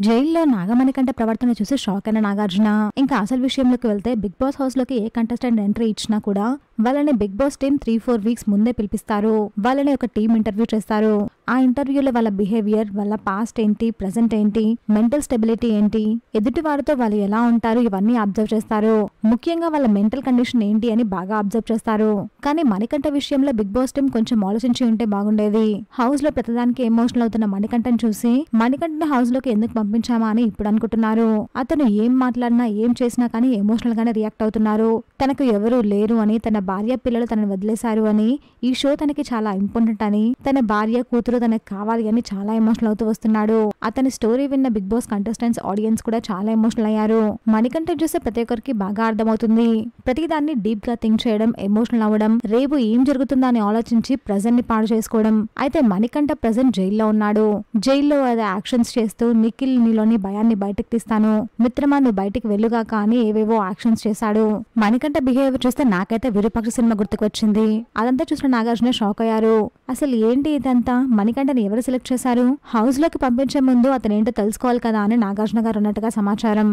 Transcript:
జైల్లో నాగమణికంఠ ప్రవర్తన చూసి షాక్ అయిన నాగార్జున ఇంకా అసలు విషయంలోకి వెళ్తే బిగ్ బాస్ హౌస్ లోకి ఏ కంటెస్టెంట్ ఎంట్రీ ఇచ్చినా కూడా వాళ్ళని బిగ్ బాస్ టీం 3-4 వీక్స్ ముందే పిలిపిస్తారు. వాళ్ళని ఒక టీం ఇంటర్వ్యూ చేస్తారు. ఆ ఇంటర్వ్యూలో వాళ్ళ బిహేవియర్, వాళ్ళ పాస్ట్ ఏంటి, ప్రెసెంట్ ఏంటి, మెంటల్ స్టెబిలిటీ ఏంటి, ఎదుటి వారితో వాళ్ళు ఎలా ఉంటారు, ఇవన్నీ అబ్జర్వ్ చేస్తారు. ముఖ్యంగా వాళ్ళ మెంటల్ కండిషన్ ఏంటి అని బాగా అబ్జర్వ్ చేస్తారు. కానీ మణికంఠ విషయంలో బిగ్ బాస్ టీం కొంచెం ఆలోచించి ఉంటే బాగుండేది. హౌస్ లో ప్రతిదానికి ఎమోషనల్ అవుతున్న మణికంఠని చూసి మణికంఠని హౌస్ లోకి ఎందుకు పంపించామా అని ఇప్పుడు అనుకుంటున్నారు. అతను ఏం మాట్లాడినా ఏం చేసినా కానీ ఎమోషనల్ గానే రియాక్ట్ అవుతున్నారు. తనకు ఎవరూ లేరు అని, తన భార్య పిల్లలు తనని వదిలేశారు అని, ఈ షో తనకి చాలా ఇంపార్టెంట్ అని, తన భార్య కూతురు తనకు కావాలి అని చాలా ఎమోషనల్ అవుతూ వస్తున్నాడు. అతని స్టోరీ విన్న బిగ్ బాస్ కంటెస్టెంట్స్, ఆడియన్స్ కూడా చాలా ఎమోషనల్ అయ్యారు. మణికంఠ చూస్తే ప్రతి ఒక్కరికి బాగా అర్థమవుతుంది. ప్రతిదాన్ని డీప్ గా థింక్ చేయడం, ఎమోషనల్ అవ్వడం, రేపు ఏం జరుగుతుందా అని ఆలోచించి ప్రెజెంట్ ని పాడు చేసుకోవడం. అయితే మణికంఠ ప్రెజెంట్ జైల్లో ఉన్నాడు. జైల్లో అదే యాక్షన్స్ చేస్తూ నిఖిల్ నీలోని భయాన్ని బయటకు తీస్తాను, మిత్రమా నువ్వు బయటికి వెళ్ళుగా కానీ ఏవేవో యాక్షన్స్ చేశాడు. మణికంఠ బిహేవియర్ చూస్తే నాకైతే విరూపాక్ష సినిమా గుర్తుకు వచ్చింది. అదంతా చూసిన నాగార్జున షాక్ అయ్యారు. అసలు ఏంటి ఇదంతా, మణికంఠని ఎవరు సెలెక్ట్ చేశారు, హౌస్ లోకి పంపించే ముందు అతను ఏంటో తెలుసుకోవాలి కదా అని నాగార్జున గారు అన్నట్టుగా సమాచారం.